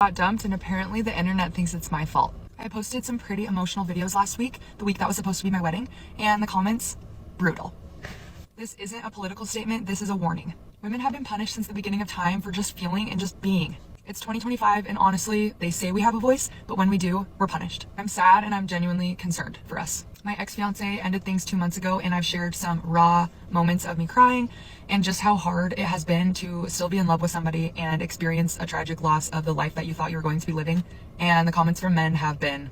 Got dumped and apparently the internet thinks it's my fault. I posted some pretty emotional videos last week, the week that was supposed to be my wedding, and the comments, brutal. This isn't a political statement, this is a warning. Women have been punished since the beginning of time for just feeling and just being. It's 2025 and honestly, they say we have a voice, but when we do, we're punished. I'm sad and I'm genuinely concerned for us. My ex-fiance ended things 2 months ago and I've shared some raw moments of me crying and just how hard it has been to still be in love with somebody and experience a tragic loss of the life that you thought you were going to be living. And the comments from men have been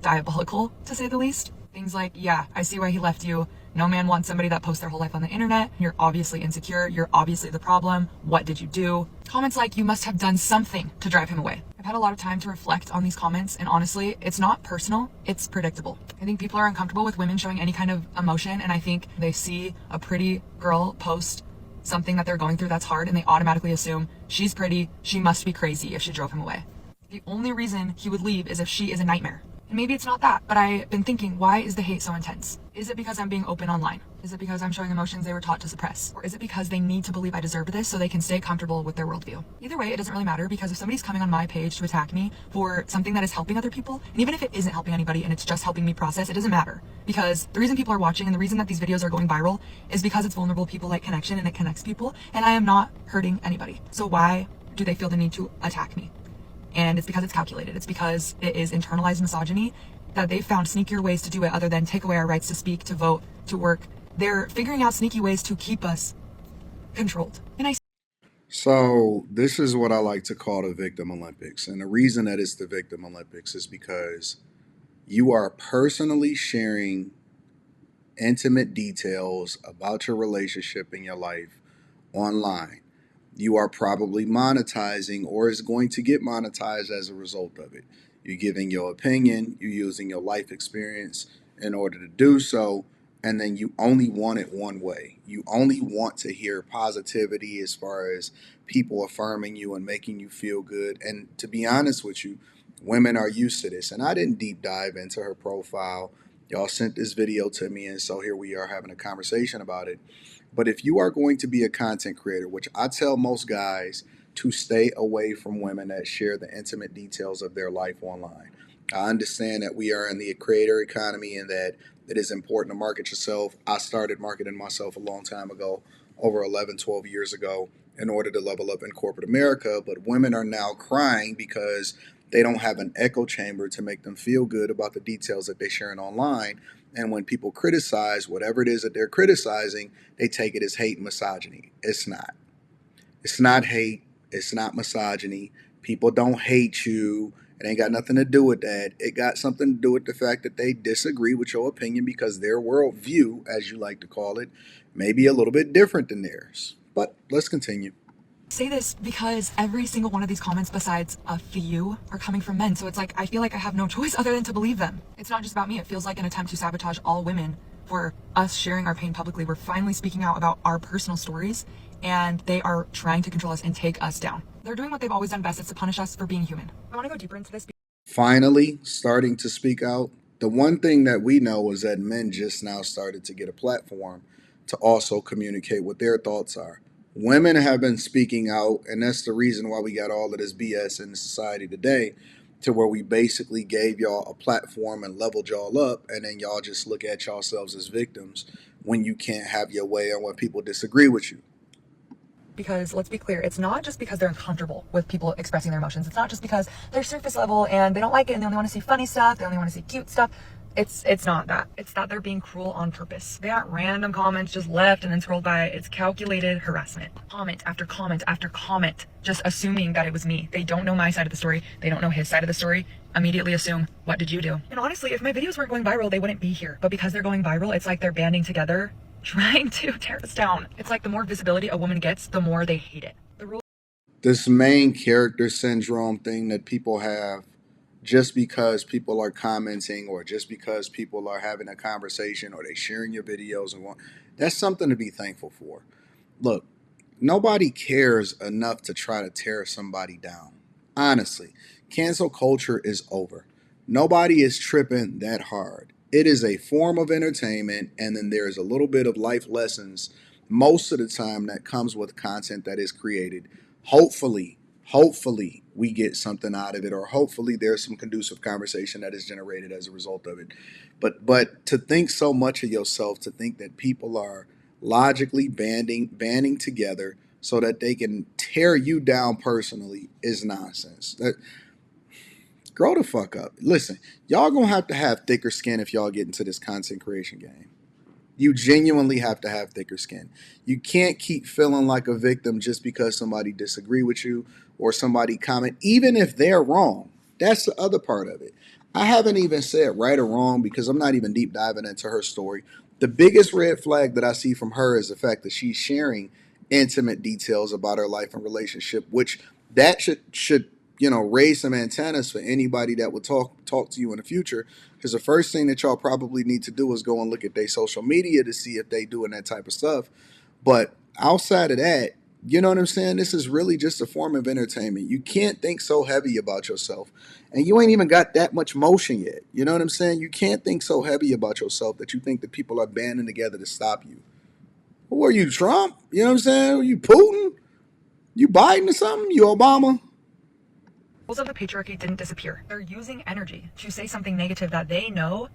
diabolical, to say the least. Things like, yeah, I see why he left you. No man wants somebody that posts their whole life on the internet. You're obviously insecure. You're obviously the problem. What did you do? Comments like, you must have done something to drive him away. I've had a lot of time to reflect on these comments, and honestly, it's not personal, it's predictable. I think people are uncomfortable with women showing any kind of emotion, and I think they see a pretty girl post something that they're going through that's hard, and they automatically assume she's pretty, she must be crazy if she drove him away. The only reason he would leave is if she is a nightmare. And maybe it's not that, but I've been thinking, why is the hate so intense? Is it because I'm being open online? Is it because I'm showing emotions they were taught to suppress? Or is it because they need to believe I deserve this so they can stay comfortable with their worldview? Either way, it doesn't really matter, because if somebody's coming on my page to attack me for something that is helping other people, and even if it isn't helping anybody and it's just helping me process, it doesn't matter. Because the reason people are watching and the reason that these videos are going viral is because it's vulnerable people like connection and it connects people, and I am not hurting anybody. So why do they feel the need to attack me? And it's because it's calculated. It's because it is internalized misogyny that they've found sneakier ways to do it other than take away our rights to speak, to vote, to work. They're figuring out sneaky ways to keep us controlled. And I So this is what I like to call the victim Olympics. And the reason that it's the victim Olympics is because you are personally sharing intimate details about your relationship and your life online. You are probably monetizing or is going to get monetized as a result of it. You're giving your opinion, you're using your life experience in order to do so, and then you only want it one way. You only want to hear positivity as far as people affirming you and making you feel good. And to be honest with you, women are used to this. And I didn't deep dive into her profile. Y'all sent this video to me, and so here we are having a conversation about it. But if you are going to be a content creator, which I tell most guys to stay away from women that share the intimate details of their life online. I understand that we are in the creator economy and that it is important to market yourself. I started marketing myself a long time ago, over 11, 12 years ago, in order to level up in corporate America. But women are now crying because they don't have an echo chamber to make them feel good about the details that they're sharing online. And when people criticize whatever it is that they're criticizing, they take it as hate and misogyny. It's not. It's not hate. It's not misogyny. People don't hate you. It ain't got nothing to do with that. It got something to do with the fact that they disagree with your opinion because their worldview, as you like to call it, may be a little bit different than theirs. But let's continue. say this because every single one of these comments, besides a few, are coming from men. So it's like, I feel like I have no choice other than to believe them. It's not just about me. It feels like an attempt to sabotage all women for us sharing our pain publicly. We're finally speaking out about our personal stories, and they are trying to control us and take us down. They're doing what they've always done best. It's to punish us for being human. I want to go deeper into this. Finally, starting to speak out. The one thing that we know is that men just now started to get a platform to also communicate what their thoughts are. Women have been speaking out, and that's the reason why we got all of this BS in society today, to where we basically gave y'all a platform and leveled y'all up, and then y'all just look at yourselves as victims when you can't have your way or when people disagree with you. Because let's be clear, it's not just because they're uncomfortable with people expressing their emotions. It's not just because they're surface level and they don't like it and they only want to see funny stuff, they only want to see cute stuff. It's not that. It's that they're being cruel on purpose. They got random comments just left and then scrolled by. It's calculated harassment. Comment after comment after comment, just assuming that it was me. They don't know my side of the story. They don't know his side of the story. Immediately assume, what did you do? And honestly, if my videos weren't going viral, they wouldn't be here. But because they're going viral, it's like they're banding together trying to tear us down. It's like the more visibility a woman gets, the more they hate it. The rule This main character syndrome thing that people have, just because people are commenting or just because people are having a conversation or they sharing your videos and that's something to be thankful for. Look, nobody cares enough to try to tear somebody down. Honestly, cancel culture is over. Nobody is tripping that hard. It is a form of entertainment, and then there's a little bit of life lessons most of the time that comes with content that is created. Hopefully, hopefully we get something out of it, or hopefully there's some conducive conversation that is generated as a result of it. But to think so much of yourself, to think that people are logically banding together so that they can tear you down personally is nonsense. Grow the fuck up. Listen, y'all gonna have to have thicker skin if y'all get into this content creation game. You genuinely have to have thicker skin. You can't keep feeling like a victim just because somebody disagree with you or somebody comment, even if they're wrong. That's the other part of it. I haven't even said right or wrong because I'm not even deep diving into her story. The biggest red flag that I see from her is the fact that she's sharing intimate details about her life and relationship, which that should raise some antennas for anybody that would talk to you in the future. Because the first thing that y'all probably need to do is go and look at their social media to see if they doing that type of stuff. But outside of that, you know what I'm saying? This is really just a form of entertainment. You can't think so heavy about yourself. And you ain't even got that much motion yet. You know what I'm saying? You can't think so heavy about yourself that you think that people are banding together to stop you. Who are you, Trump? You know what I'm saying? Are you Putin? You Biden or something? You Obama? Rules of the patriarchy didn't disappear. They're using energy to say something negative that they know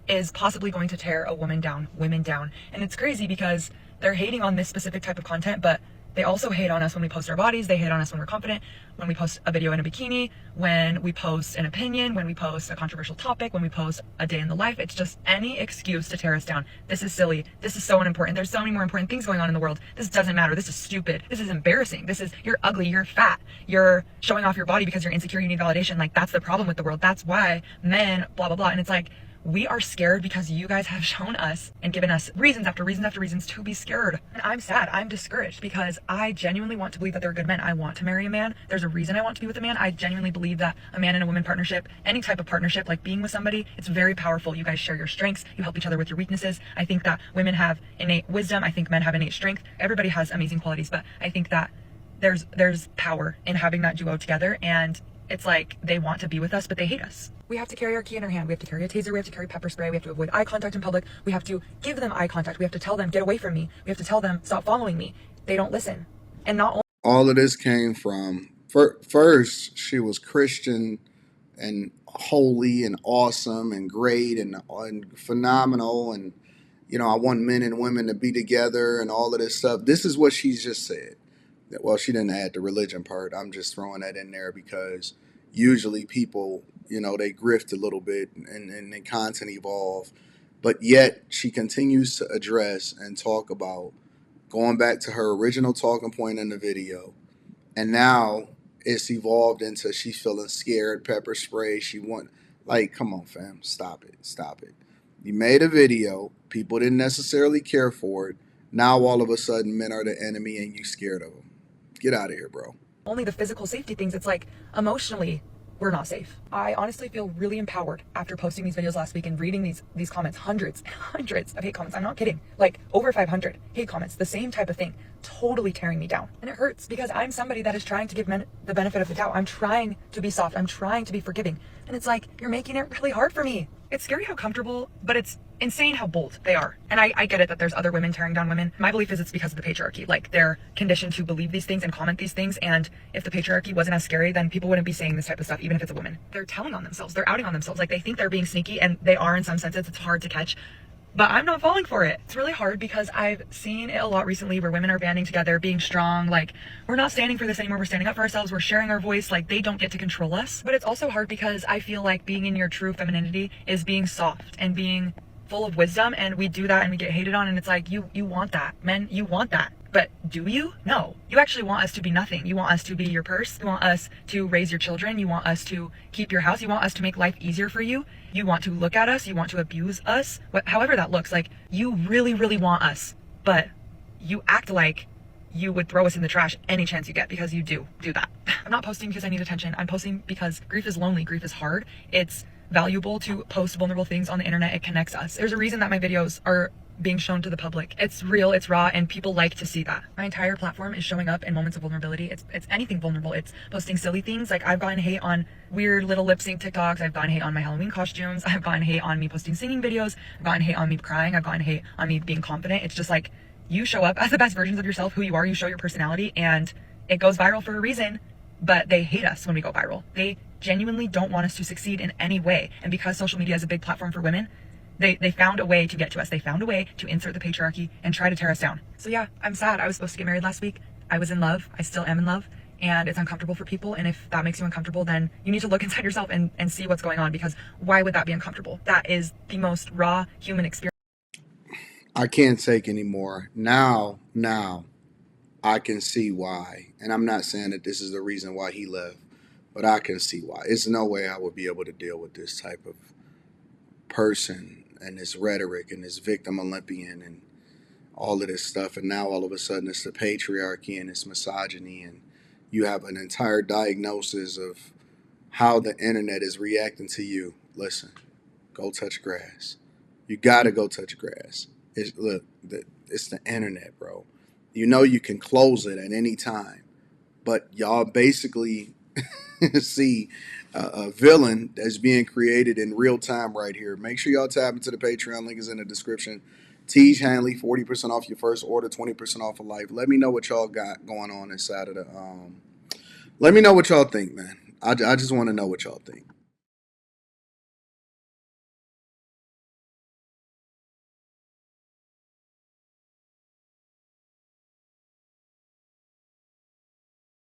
is possibly going to tear a women down. And it's crazy because they're hating on this specific type of content, but they also hate on us when we post our bodies. They hate on us when we're confident, when we post a video in a bikini, when we post an opinion, when we post a controversial topic, when we post a day in the life. It's just any excuse to tear us down. This is silly. This is so unimportant. There's so many more important things going on in the world. This doesn't matter. This is stupid. This is embarrassing. You're ugly. You're fat. You're showing off your body because you're insecure. You need validation. Like, that's the problem with the world. That's why men, blah, blah, blah. And it's like, we are scared because you guys have shown us and given us reasons after reasons after reasons to be scared. And I'm sad. I'm discouraged because I genuinely want to believe that they're good men. I want to marry a man. There's a reason I want to be with a man. I genuinely believe that a man and a woman partnership, any type of partnership, like being with somebody, it's very powerful. You guys share your strengths. You help each other with your weaknesses. I think that women have innate wisdom. I think men have innate strength. Everybody has amazing qualities, but I think that there's power in having that duo together. And it's like they want to be with us, but they hate us. We have to carry our key in our hand. We have to carry a taser. We have to carry pepper spray. We have to avoid eye contact in public. We have to give them eye contact. We have to tell them, get away from me. We have to tell them, stop following me. They don't listen. And not only all of this came from, first, she was Christian and holy and awesome and great and phenomenal. And, I want men and women to be together and all of this stuff. This is what she's just said. Well, she didn't add the religion part. I'm just throwing that in there because usually people, they grift a little bit and the content evolve. But yet she continues to address and talk about going back to her original talking point in the video. And now it's evolved into she's feeling scared, pepper spray. Come on, fam, stop it. You made a video. People didn't necessarily care for it. Now all of a sudden men are the enemy and you scared of them. Get out of here, bro. only the physical safety things, it's like emotionally we're not safe. I honestly feel really empowered after posting these videos last week and reading these comments, hundreds of hate comments. I'm not kidding. Like over 500 hate comments, the same type of thing, totally tearing me down. And it hurts because I'm somebody that is trying to give men the benefit of the doubt. I'm trying to be soft. I'm trying to be forgiving. And it's like, you're making it really hard for me. It's scary how comfortable, but it's insane how bold they are. And I get it that there's other women tearing down women. My belief is it's because of the patriarchy. Like, they're conditioned to believe these things and comment these things. And if the patriarchy wasn't as scary, then people wouldn't be saying this type of stuff, even if it's a woman. They're telling on themselves. They're outing on themselves. Like, they think they're being sneaky, and they are in some senses. It's hard to catch. But I'm not falling for it. It's really hard because I've seen it a lot recently where women are banding together, being strong. Like, we're not standing for this anymore. We're standing up for ourselves. We're sharing our voice. Like, they don't get to control us. But it's also hard because I feel like being in your true femininity is being soft and being full of wisdom. And we do that and we get hated on. And it's like, you want that. Men, you want that. But do you? No. You actually want us to be nothing. You want us to be your purse. You want us to raise your children. You want us to keep your house. You want us to make life easier for you. You want to look at us. You want to abuse us. However that looks. Like, you really, really want us. But you act like you would throw us in the trash any chance you get, because you do that. I'm not posting because I need attention. I'm posting because grief is lonely. Grief is hard. It's valuable to post vulnerable things on the internet. It connects us. There's a reason that my videos are being shown to the public. It's real, it's raw, and people like to see that. My entire platform is showing up in moments of vulnerability. It's anything vulnerable. It's posting silly things. Like, I've gotten hate on weird little lip sync TikToks. I've gotten hate on my Halloween costumes. I've gotten hate on me posting singing videos. I've gotten hate on me crying. I've gotten hate on me being confident. It's just like, you show up as the best versions of yourself, who you are, you show your personality, and it goes viral for a reason. but they hate us when we go viral. They genuinely don't want us to succeed in any way. And because social media is a big platform for women, they found a way to get to us. They found a way to insert the patriarchy and try to tear us down. So yeah, I'm sad. I was supposed to get married last week. I was in love. I still am in love. And it's uncomfortable for people. And if that makes you uncomfortable, then you need to look inside yourself and see what's going on, because why would that be uncomfortable? That is the most raw human experience. I can't take anymore. Now, I can see why. And I'm not saying that this is the reason why he left, but I can see why. It's no way I would be able to deal with this type of person and this rhetoric and this victim Olympian and all of this stuff. And now all of a sudden it's the patriarchy and it's misogyny, and you have an entire diagnosis of how the internet is reacting to you. Listen, go touch grass. You gotta go touch grass. It's the internet, bro. You know you can close it at any time, but y'all basically see a villain that's being created in real time right here. Make sure y'all tap into the Patreon. Link is in the description. Teach Hanley, 40% off your first order, 20% off of life. Let me know what y'all got going on inside of the. Let me know what y'all think, man. I just want to know what y'all think.